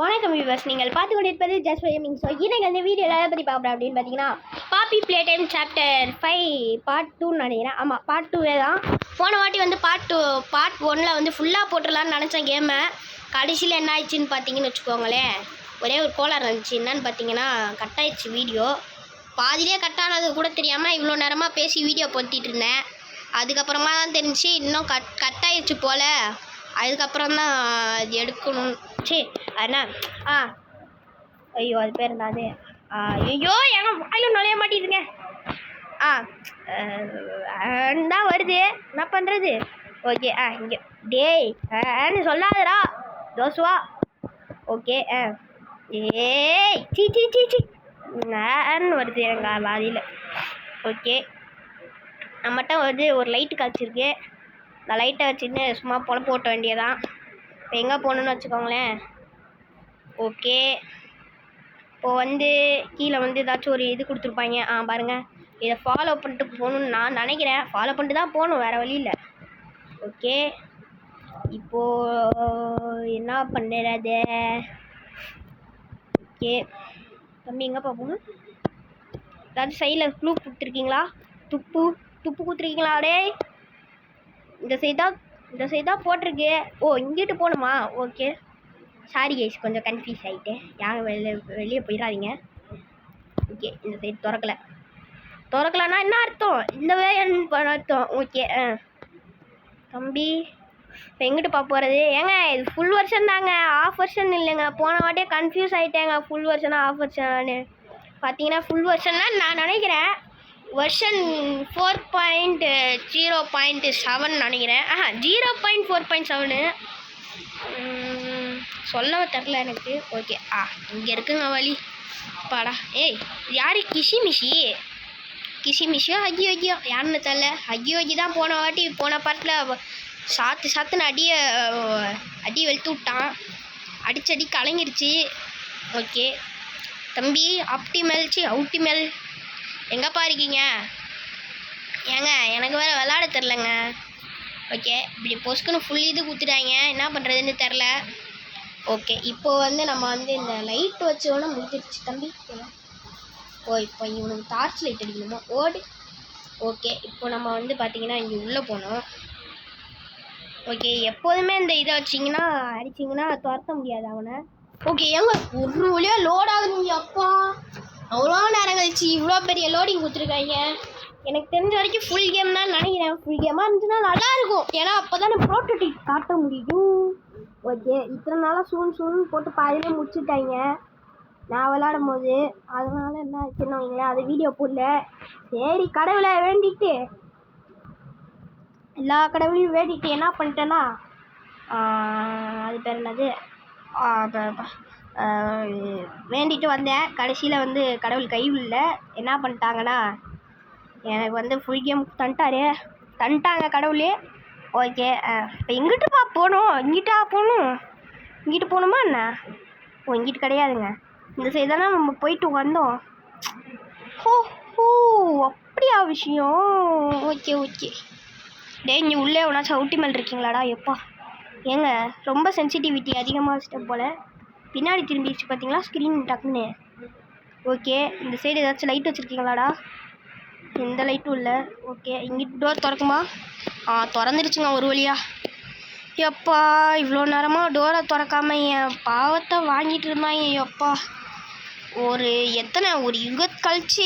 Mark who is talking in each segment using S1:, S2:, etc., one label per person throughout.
S1: வணக்கம் வியூவர்ஸ், நீங்கள் பார்த்து கொண்டிருப்பது ஜஸ்ட் கேமிங். ஸோ இன்னைக்கு அந்த வீடியோ எதை பற்றி பார்க்குறேன் அப்படின்னு பார்த்தீங்கன்னா, பாப்பி ப்ளே டைம் சாப்டர் 5 பார்ட் 2 நினைக்கிறேன். ஆமாம், பார்ட் 2 தான். போன வாட்டி வந்து பார்ட் 1 வந்து ஃபுல்லாக போட்டுடலான்னு நினச்சேன் கேமை. கடைசியில் என்ன ஆயிடுச்சுன்னு பார்த்தீங்கன்னு வச்சுக்கோங்களேன், ஒரே ஒரு கோளாறு இருந்துச்சு. என்னன்னு பார்த்தீங்கன்னா, கட் ஆயிடுச்சு வீடியோ. பாதிலே கட் ஆனது கூட தெரியாமல் இவ்வளோ நேரமாக பேசி வீடியோ போட்டிட்டு இருந்தேன். அதுக்கப்புறமா தான் தெரிஞ்சு இன்னும் கட் ஆயிடுச்சு போல். அதுக்கப்புறம் தான் அது எடுக்கணும். சரி அண்ணா ஐயோ அது பேர் என்னது? ஐயோ எங்க வாயிலும் நுழைய மாட்டேங்குதுங்க. தான் வருது, என்ன பண்ணுறது? ஓகே இங்கே டேய் சொல்லாதடா தோசுவா. ஓகே ஏய் சீ சீ சீ சீ வருது எங்கள் வாதியில். ஓகே நம்மகிட்ட வந்து ஒரு லைட்டு காய்ச்சிருக்கு. இந்த லைட்டை வச்சுன்னு சும்மா பொழப்பு ஓட்ட வேண்டியதான். இப்போ எங்கே போகணுன்னு வச்சுக்கோங்களேன். ஓகே இப்போது வந்து கீழே வந்து ஏதாச்சும் ஒரு இது கொடுத்துருப்பாங்க. பாருங்கள், இதை ஃபாலோ பண்ணிட்டு போகணுன்னு நான் நினைக்கிறேன். ஃபாலோ பண்ணிட்டு தான் போகணும், வேறு வழி இல்லை. ஓகே இப்போது என்ன பண்ணுறது? ஓகே தம்பி எங்கேப்பா போகணும்? ஏதாச்சும் சைடில் க்ளூ கொடுத்துருக்கீங்களா? துப்பு கொடுத்துருக்கீங்களா? டே இந்த சைடு தான் போட்டிருக்கு. இங்கிட்டு போகணுமா? ஓகே சாரி கைஸ், கொஞ்சம் கன்ஃபியூஸ் ஆகிட்டேன். யாரும் வெளியே போயிடாதீங்க. ஓகே இந்த சைடு திறக்கலன்னா என்ன அர்த்தம்? இந்த வேன்னு அர்த்தம். ஓகே தம்பி இப்போ எங்கிட்டு போகிறது? ஏங்க இது ஃபுல் வெர்ஷன் தாங்க, ஆஃப் வெர்ஷன் இல்லைங்க. போன வாட்டியே கன்ஃபியூஸ் ஆகிட்டேங்க. ஃபுல் வெர்ஷனா ஆஃப் வெர்ஷனானு பார்த்தீங்கன்னா, ஃபுல் வெர்ஷன்னா நான் நினைக்கிறேன் வெர்ஷன் 4.0.7 நினைக்கிறேன். 0.4.7 சொல்ல தெரில எனக்கு. ஓகே இங்கே இருக்குங்க வழி. பாடா ஏய் யார்? கிஷிமிஷியோ ஹக்கியோ யாருன்னு தெரில. ஹக்கியோஜி தான் போன பாட்டில் சாத்துன்னு அடி வெளுத்து விட்டான். அடிச்சடி கலங்கிருச்சு. ஓகே தம்பி அவுட்டிமெல் எங்கப்பா இருக்கீங்க? ஏங்க எனக்கு வேறு விளாட தெரிலங்க. ஓகே இப்படி பொஸ்க்குன்னு ஃபுல் இது கொடுத்துட்டாங்க, என்ன பண்ணுறதுன்னு தெரில. ஓகே இப்போது வந்து நம்ம வந்து இந்த லைட் வச்சோன்னா முடிஞ்சிருச்சு தம்பி. இப்போ இவனுக்கு டார்ச் லைட் அடிக்கணுமா? ஓடு. ஓகே இப்போ நம்ம வந்து பார்த்திங்கன்னா இங்கே உள்ளே போனோம். ஓகே எப்போதுமே இந்த இதை வச்சிங்கன்னா அடிச்சிங்கன்னா துரத்த முடியாது அவனை. ஓகே ஏங்க ஒரு வழியாக லோட் ஆகுதுங்க. அப்பா அவ்வளோ நேரம் கழிச்சு இவ்வளோ பெரிய லோடிங் கொடுத்துருக்காங்க. எனக்கு தெரிஞ்ச வரைக்கும் ஃபுல் கேம் தான் நினைக்கிறேன். ஃபுல் கேமாக இருந்துச்சுன்னா நல்லாயிருக்கும், ஏன்னா அப்போ தான் ப்ரோட்டோடைப் காட்ட முடியும். ஓகே இத்தனை நாளாக சூன் போட்டு பாதிலே முடிச்சுட்டாங்க நான் விளாடும் போது. அதனால என்ன ஆச்சுன்னு வைங்களேன், அது வீடியோ போடல. சரி கடவுளை வேண்டிட்டு எல்லா கடவுளையும் வேண்டிட்டு என்ன பண்ணிட்டேன்னா, அது பேர் என்னது, வேண்டிட்டு வந்தேன். கடைசியில் வந்து கடவுள் கைவில்லை. என்ன பண்ணிட்டாங்கன்னா, எனக்கு வந்து ஃபுல் கேம் தந்துட்டாங்க கடவுளே. ஓகே இப்போ எங்கிட்டுப்பா போகணும்? இங்கிட்டு போகணுமா என்ன? இங்கிட்டு கிடையாதுங்க, இந்த சைடு தானே நம்ம போயிட்டு வந்தோம். அப்படியா விஷயம்? ஓகே டே இங்கே உள்ளே எவனாச்சும் அவுட்டிமெல் இருக்கீங்களாடா? எப்பா ஏங்க ரொம்ப சென்சிட்டிவிட்டி அதிகமாக வச்சுட்டேன் போல். பின்னாடி திரும்பிடுச்சு பார்த்தீங்களா ஸ்க்ரீன் டக்குன்னு. ஓகே இந்த சைடு ஏதாச்சும் லைட் வச்சுருக்கீங்களாடா? எந்த லைட்டும் இல்லை. ஓகே இங்கிட்டு டோர் திறக்குமா? திறந்துருச்சுங்க ஒரு வழியா. எப்பா இவ்வளோ நேரமாக டோரை திறக்காம என் பாவத்தை வாங்கிட்டு இருந்தாங்க. எப்பா ஒரு யுகத் கழிச்சு.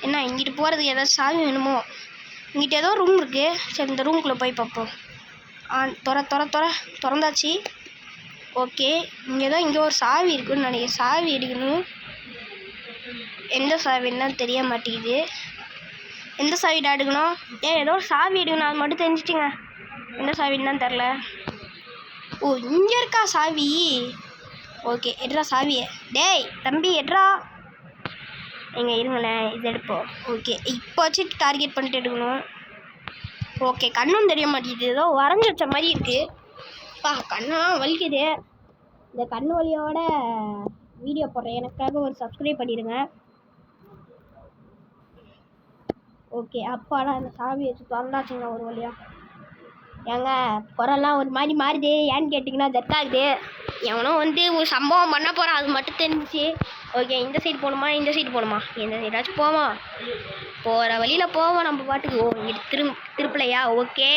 S1: என்ன இங்கிட்டு போகிறதுக்கு ஏதாச்சும் சாவி வேணுமோ? இங்கிட்ட ஏதோ ரூம் இருக்குது. சரி இந்த ரூம்குள்ளே போய் பார்ப்போம். திறந்தாச்சு. ஓகே இங்கே ஒரு சாவி இருக்குதுன்னு நினைக்கிறேன். சாவி எடுக்கணும். எந்த சாவின்னா தெரிய மாட்டேங்குது. எந்த சாவிடா எடுக்கணும்? ஏதோ ஒரு சாவி எடுக்கணும், அது மட்டும் தெரிஞ்சிட்டிங்க. எந்த சாவின்னு தெரில. இங்கே இருக்கா சாவி? ஓகே எட்ரா சாவியை. டேய் தம்பி எட்ரா. எங்கே இருங்களேன், இது எடுப்போம். ஓகே இப்போ வச்சு டார்கெட் பண்ணிட்டு எடுக்கணும். ஓகே கண்ணும் தெரிய மாட்டேங்குது, ஏதோ வரைஞ்சி வச்ச மாதிரி இருக்குது. கண்ணெலாம் வலிக்குது. இந்த கண்ணு வலியோட வீடியோ போடுறேன், எனக்காக ஒரு சப்ஸ்கிரைப் பண்ணிடுங்க. ஓகே அப்பாடா இந்த சாவி வச்சு திறந்தாச்சுங்க ஒரு வழியாக. ஏங்க குரல்லாம் ஒரு மாதிரி மாறுது, ஏன்னு கேட்டிங்கன்னா ஜெர்க்காகுது. எவனோ வந்து ஒரு சம்பவம் பண்ண போகிறான், அது மட்டும் தெரிஞ்சிச்சு. ஓகே, இந்த சைடு போகணுமா இந்த சைடு போகணுமா? எந்த சைடாச்சும் போவோம், போகிற வழியில் போவோம் நம்ம பாட்டுக்கு. ஓ இங்கிட்டு திருப்பலையா? ஓகே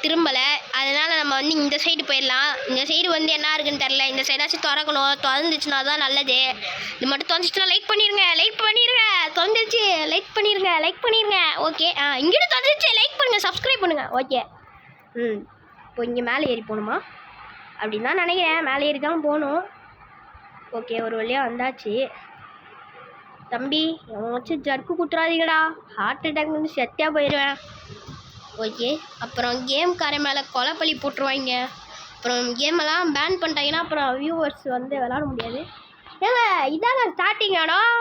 S1: திரும்பலை, அதனால் நம்ம வந்து இந்த சைடு போயிடலாம். இந்த சைடு வந்து என்ன இருக்குன்னு தெரில, இந்த சைடாச்சும் திறக்கணும், திறந்துச்சுன்னா தான் நல்லது. இது மட்டும் திறந்துச்சுன்னா லைக் பண்ணிடுங்க, திறந்துருச்சு லைக் பண்ணிடுங்க. ஓகே இங்கிட்ட திறந்துருச்சு, லைக் பண்ணுங்கள், சப்ஸ்கிரைப் பண்ணுங்கள். ஓகே இப்போ இங்கே மேலே ஏறி போகணுமா அப்படின்னு தான் நினைக்கிறேன். மேலே ஏறி தான் போகணும். ஓகே ஒரு வழியாக வந்தாச்சு. தம்பி எவனாச்சும் ஜர்க்கு குத்துறாதீங்கடா, ஹார்ட் அட்டாக் வந்து செத்தியாக போயிடுவேன். ஓகே அப்புறம் கேம்கார மேலே கொலைப்பள்ளி போட்டுருவாங்க. அப்புறம் கேமெல்லாம் பேன் பண்ணிட்டாங்கன்னா அப்புறம் வியூவர்ஸ் வந்து விளாட முடியாது. ஏங்க இதாங்க ஸ்டார்டிங் ஆனோம்.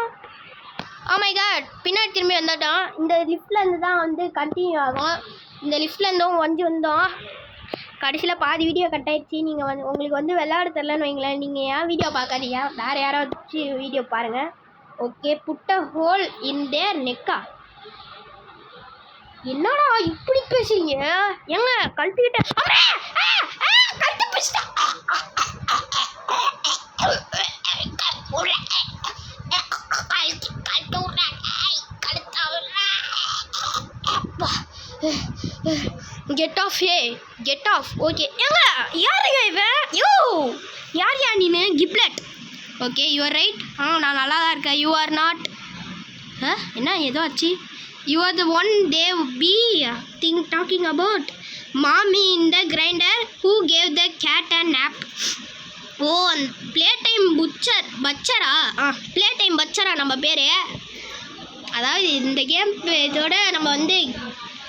S1: ஆமாம் காட், பின்னாடி திரும்பி வந்துட்டோம். இந்த லிஃப்ட்லேருந்து தான் வந்து கண்டினியூ ஆகும். இந்த லிஃப்ட்லேருந்தும் வந்தோம். கடைசியில் பாதி வீடியோ கட் ஆகிடுச்சு. நீங்கள் வந்து உங்களுக்கு வந்து விளையாட தெரிலன்னு வைங்களேன், நீங்கள் ஏன் வீடியோ பார்க்காதீங்க, வேறு யாராவது வீடியோ பாருங்கள். ஓகே புட்ட ஹோல் இன் தேர் நெக்கா. என்னடா இப்படி பேசுறீங்க? ஏங்க கழுத்துக்கிட்ட கழுத்து பிடிச்சிட்டா. Get off get off. Okay ஏங்க யாருங்க இவன்? யோ யார் நீனு? Giblet. Okay you are right. நான் நல்லா தான் இருக்கேன். You are not. என்ன ஏதோ ஆச்சு? You are the one they be talking about. Mommy in the grinder who gave the cat a nap. Oh, playtime பச்சரா playtime பச்சரா நம்ம பேர். அதாவது இந்த கேம் இதோட நம்ம வந்து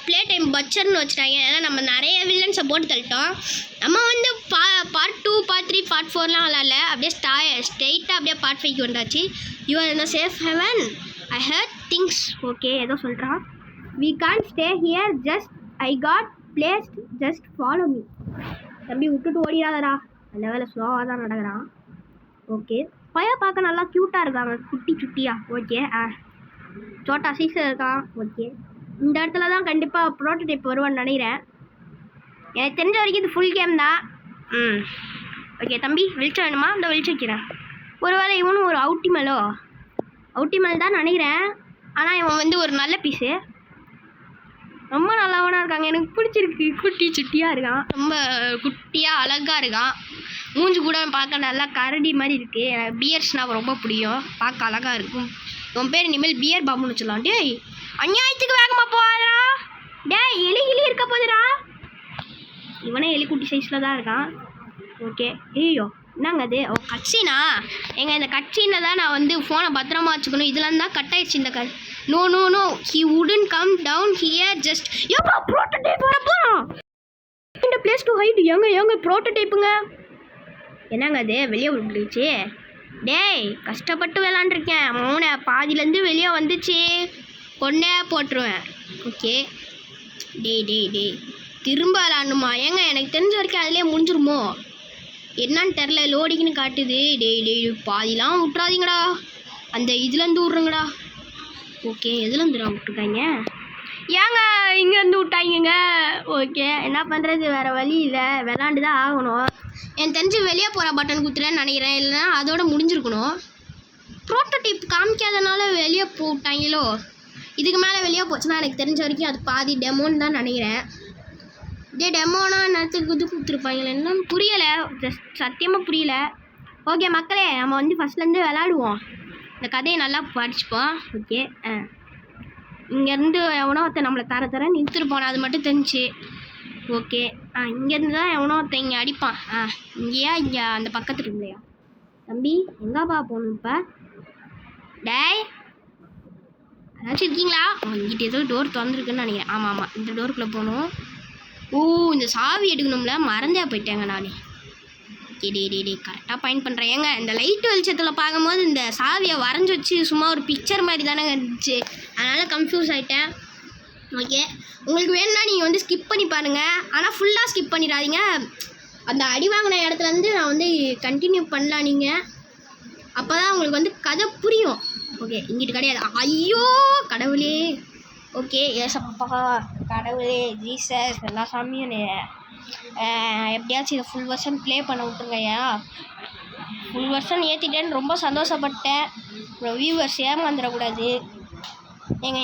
S1: playtime பச்சர்னு வச்சுட்டாங்க. ஏன்னா நம்ம நிறைய வில்லன்ஸை போட்டு தள்ளிட்டோம். நம்ம வந்து பார்ட் 2 பார்ட் 3 பார்ட் 4லாம் விளாட்ல, அப்படியே ஸ்ட்ரெயிட்டாக அப்படியே பார்ட் 5க்கு வந்தாச்சு. You are in a safe haven. I heard things. Okay ஏதோ சொல்கிறான். We can't stay here, just I got placed, just follow me. தம்பி விட்டுட்டு ஓடிடாதடா. அந்த வேலை ஸ்லோவாக தான் நடக்கிறான். ஓகே பையா பார்க்க நல்லா க்யூட்டாக இருக்காங்க, குட்டி சுட்டியா. ஓகே சோட்டா சீசர் இருக்கான். ஓகே இந்த இடத்துல தான் கண்டிப்பாக ப்ரோட்டோடைப் வருவான்னு நினைக்கிறேன். எனக்கு தெரிஞ்ச வரைக்கும் இது ஃபுல் கேம் தான். ஓகே தம்பி வெளிச்சம் வேணுமா? இந்த வெளிச்சம் வைக்கிறேன். ஒருவேளை இவனும் ஒரு அவுட்டிமல் தான் நினைக்கிறேன். ஆனால் இவன் வந்து ஒரு நல்ல பீஸு, ரொம்ப நல்லவனாக இருக்காங்க, எனக்கு பிடிச்சிருக்கு. குட்டி சுட்டியாக இருக்கான், ரொம்ப குட்டியாக அழகாக இருக்கான். மூஞ்சி கூட பார்க்க நல்லா கரடி மாதிரி இருக்குது. எனக்கு பியர்ஸ்னால் ரொம்ப பிடிக்கும், பார்க்க அழகாக இருக்கும். இவன் பேர் இனிமேல் பியர் பாம்புன்னு வச்சுலாம். டேய் அநியாயத்துக்கு வேகமாக போகாதடா. டேய் எலி இருக்க போதுடா. இவனே எலி குட்டி சைஸில் தான் இருக்கான். ஓகே ஐயோ என்னங்க அது? கட்சினா எங்க இந்த கட்சியில் தான் நான் வந்து ஃபோனை பத்திரமா வச்சுக்கணும். இதெல்லாம் தான் கட் ஆயிடுச்சு இந்த no he wouldn't come down here just. ஏப்பா ப்ரோட்டோடைப் வர போகிறோம். இந்த பிளேஸ் டு ஹைட். ஏங்க ப்ரோட்டோடைப்புங்க. என்னங்க அது வெளியே விட்டுருச்சு? டேய் கஷ்டப்பட்டு விளாண்டுருக்கேன், மௌனை பாதியிலேருந்து வெளியே வந்துச்சு, கொன்னே போட்டுருவேன். ஓகே டேய் திரும்ப விளாடணுமா? ஏங்க எனக்கு தெரிஞ்ச வரைக்கும் அதிலே முடிஞ்சிருமோ என்னன்னு தெரில, லோடிக்குன்னு காட்டுது. டேய் பாதிலாம் விட்றாதீங்கடா, அந்த இதுலேருந்து விட்றங்கடா. ஓகே எதுலேருந்துடா விட்ருக்காங்க? ஏங்க இங்கேருந்து விட்டாங்க. ஓகே என்ன பண்ணுறது, வேறு வழி இல்லை, விளாண்டு தான் ஆகணும். எனக்கு தெரிஞ்சு வெளியே போகிற பட்டன் குத்துறேன்னு நினைக்கிறேன், இல்லைன்னா அதோட முடிஞ்சிருக்கணும். ப்ரோட்டோடைப் காமிக்காதனால வெளியே போட்டாங்களோ. இதுக்கு மேலே வெளியே போச்சுன்னா எனக்கு தெரிஞ்ச வரைக்கும் அது பாதி டெமோன்னு தான் நினைக்கிறேன். இதே டெமோனா நேரத்துக்கு இது கொடுத்துருப்பாங்களே, என்னன்னு புரியலை, சத்தியமாக புரியல. ஓகே மக்களே நம்ம வந்து ஃபஸ்ட்லேருந்து விளாடுவோம், இந்த கதையை நல்லா படிச்சுப்போம். ஓகே இங்கேருந்து எவனோ ஒருத்தன் நம்மளை தரன்னு நிறுத்துட்டு போனான், அது மட்டும் தெரிஞ்சு. ஓகே இங்கேருந்து தான் எவனோ ஒருத்தன் இங்கே அடிப்பான். இங்கேயா இங்கே அந்த பக்கத்தில் இல்லையா? தம்பி எங்கேப்பா போகணும் இப்போ? டேய் அதாச்சும் இருக்கீங்களா? இங்கிட்ட ஏதோ டோர் திறந்துருக்குன்னு நினைக்கிறேன். ஆமாம் இந்த டோருக்குள்ளே போகணும். இந்த சாவி எடுக்கணும்ல, மறந்தே போயிட்டேங்க நான். டே கரெக்டாக பாயிண்ட் பண்ணுறேன். ஏங்க இந்த லைட் வெளிச்சத்தில் பார்க்கும்போது இந்த சாவியை வரைஞ்சி வச்சு சும்மா ஒரு பிக்சர் மாதிரி தானே இருந்துச்சு, அதனால் கன்ஃபியூஸ் ஆகிட்டேன். ஓகே உங்களுக்கு வேணும்னா நீங்கள் வந்து ஸ்கிப் பண்ணி பாருங்கள், ஆனால் ஃபுல்லாக ஸ்கிப் பண்ணிடாதீங்க. அந்த அடி வாங்கின இடத்துலேருந்து நான் வந்து கண்டினியூ பண்ணலாம், நீங்கள் அப்போ தான் உங்களுக்கு வந்து கதை புரியும். ஓகே இங்கிட்டு கிடையாது. ஐயோ கடவுளே. ஓகே ஏசப்பா கடவுளே ஜீசஸ் எல்லா சாமியும் எப்படியாச்சும் இதை ஃபுல் வெர்ஷன் ப்ளே பண்ண விட்டுருங்கய்யா. ஃபுல் வெர்ஷன் ஏற்றிட்டேன்னு ரொம்ப சந்தோஷப்பட்டேன். அப்புறம் வியூவர்ஸ் ஏமாந்துடக்கூடாது.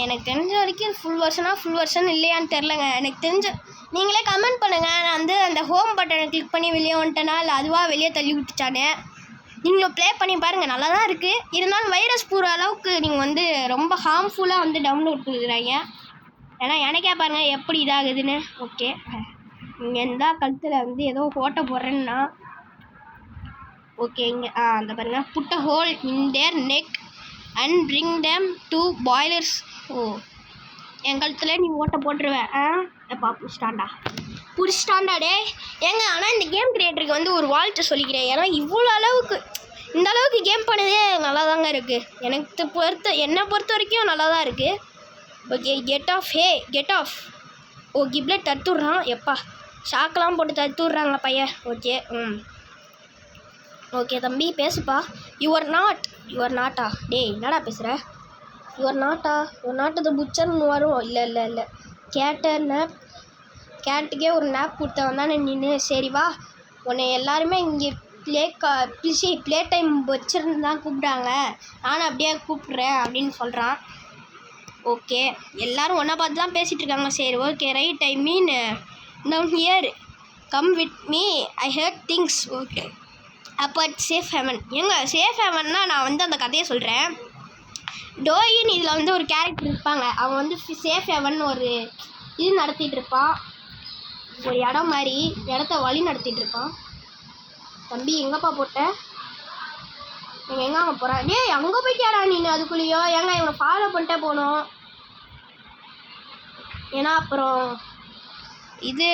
S1: எனக்கு தெரிஞ்ச வரைக்கும் ஃபுல் வெர்ஷன் இல்லையான்னு தெரிலங்க. எனக்கு தெரிஞ்ச நீங்களே கமெண்ட் பண்ணுங்கள். நான் வந்து அந்த ஹோம் பட்டனை கிளிக் பண்ணி வெளியே வந்துட்டேனா இல்லை அதுவாக வெளியே தள்ளி விட்டுச்சானே. நீங்களும் ப்ளே பண்ணி பாருங்கள், நல்லா தான் இருக்குது. இருந்தாலும் வைரஸ் போகிற அளவுக்கு நீங்கள் வந்து ரொம்ப ஹார்ம்ஃபுல்லாக வந்து டவுன்லோட் கொடுக்குறாங்க. ஏன்னா எனக்கே பாருங்கள் எப்படி இதாகுதுன்னு. ஓகே, இங்கே இருந்தால் கழுத்தில் வந்து ஏதோ ஓட்ட போடுறேன்னா ஓகே. இங்கே அந்த பாருங்கள், put a hole in their neck and bring them to boilers. Oh, என் கழுத்தில் நீ ஓட்ட போட்டுருவேன். எப்பா புடிச்சிட்டாண்டா டே ஏங்க. ஆனால் இந்த கேம் கிரியேட்டருக்கு வந்து ஒரு வாழ்த்து சொல்லிக்கிறேன். ஏன்னா இவ்வளோ அளவுக்கு இந்த அளவுக்கு கேம் பண்ணதே நல்லா தாங்க இருக்குது. என்னை பொறுத்த வரைக்கும் நல்லா தான் இருக்குது. Okay, get off. Oh, Giblet தத்துடுறான். எப்பா ஷாக்கெலாம் போட்டு தத்துடுறாங்க பையன். ஓகே தம்பி பேசுப்பா. யுவர் நாட்டா டேய் என்னடா பேசுகிற? யுவர் நாட்டு புச்சர்னு வரும். இல்லை கேட்டுக்கே ஒரு நேப் கொடுத்தவன் தானே நின்று. சரி வா, உன்னை எல்லாருமே இங்கே ப்ளே டைம் வச்சுருந்தான் கூப்பிட்டாங்க, நானும் அப்படியே கூப்பிட்றேன் அப்படின்னு சொல்கிறான். ஓகே, எல்லோரும் ஒன்றை பார்த்து தான் பேசிகிட்டு இருக்காங்க. சரி okay right, I mean down here, come with me, I heard things. Okay, அப்போ சேஃப் ஹெவன். சேஃப் ஹெவன்னா நான் வந்து அந்த கதையை சொல்கிறேன். டோயின் இதில் வந்து ஒரு கேரக்டர் இருப்பாங்க. அவன் வந்து சேஃப் ஹெவன் ஒரு இது நடத்திட்டு இருப்பான். ஒரு இடம் மாதிரி இடத்த வழி நடத்திட்டு இருப்பான். தம்பி எங்கப்பா போட்ட? நீங்கள் எங்கே அங்கே போகிறான்? அங்கே போயிட்டியாடா நீ? அதுக்குள்ளேயோ இவனை ஃபாலோ பண்ணிட்டே போகணும். ஏன்னா அப்புறம் இது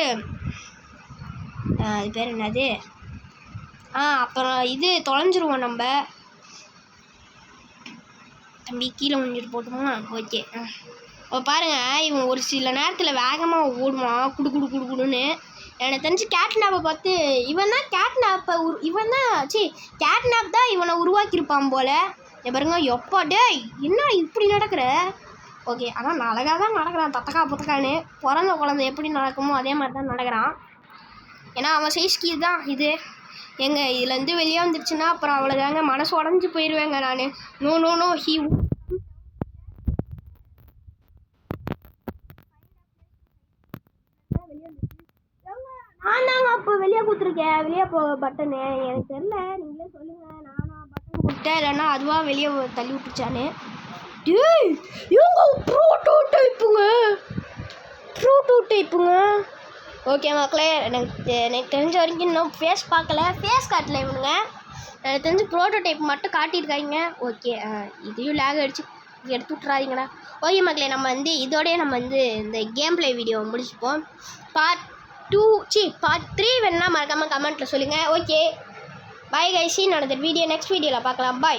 S1: பேர் என்னது, அப்புறம் இது தொலைஞ்சிருவோம் நம்ம. தம்பி கீழே முடிஞ்சிட்டு போட்டோமா? ஓகே, பாருங்கள் இவன் ஒரு சில நேரத்தில் வேகமாக ஓடுவான் குடுன்னு. எனக்கு தெரிஞ்சு கேட்னாப்பை பார்த்து இவன் தான் கேட்னாப் தான் இவனை உருவாக்கியிருப்பான் போல். பாருங்க எப்பா டே என்ன இப்படி நடக்கிற? ஓகே, ஆனால் நான் அழகாக தான் நடக்கிறான். புத்தக்கான்னு பிறந்த குழந்தை எப்படி நடக்குமோ அதே மாதிரி தான் நடக்கிறான். ஏன்னா அவன் சைஸ்க்கு தான் இது. இதுலேருந்து வெளியே வந்துருச்சுன்னா அப்புறம் அவ்வளோதாங்க, மனசு உடஞ்சி போயிடுவேங்க நான். நோ ஹீ நான் தாங்க அப்போ வெளியே கொடுத்துருக்கேன். வெளியே பட்டனு எனக்கு தெரியல, நீங்களே சொல்லுங்கள். நானா பட்டன் கொடுத்தேன் இல்லைன்னா அதுவாக வெளியே தள்ளி விட்டுச்சானு. ப்ரோட்டோடைப்புங்க. ஓகே மக்களே, எனக்கு தெரிஞ்ச வரைக்கும் இன்னும் ஃபேஸ் காட்டல இவனுங்க. எனக்கு தெரிஞ்சு ப்ரோட்டோடைப் மட்டும் காட்டியிருக்காங்க. ஓகே, இதையும் லேக் அடிச்சு எடுத்து விட்றாதீங்கண்ணா. ஓகே மக்களே, நம்ம வந்து இதோடய இந்த கேம் ப்ளே வீடியோ முடிச்சுப்போம். பார்ட் 3 வேணுன்னா மறக்காமல் கமெண்ட்டில் சொல்லுங்கள். Okay, bye guys, see you in another video. Next வீடியோவில் பார்க்கலாம். பாய்.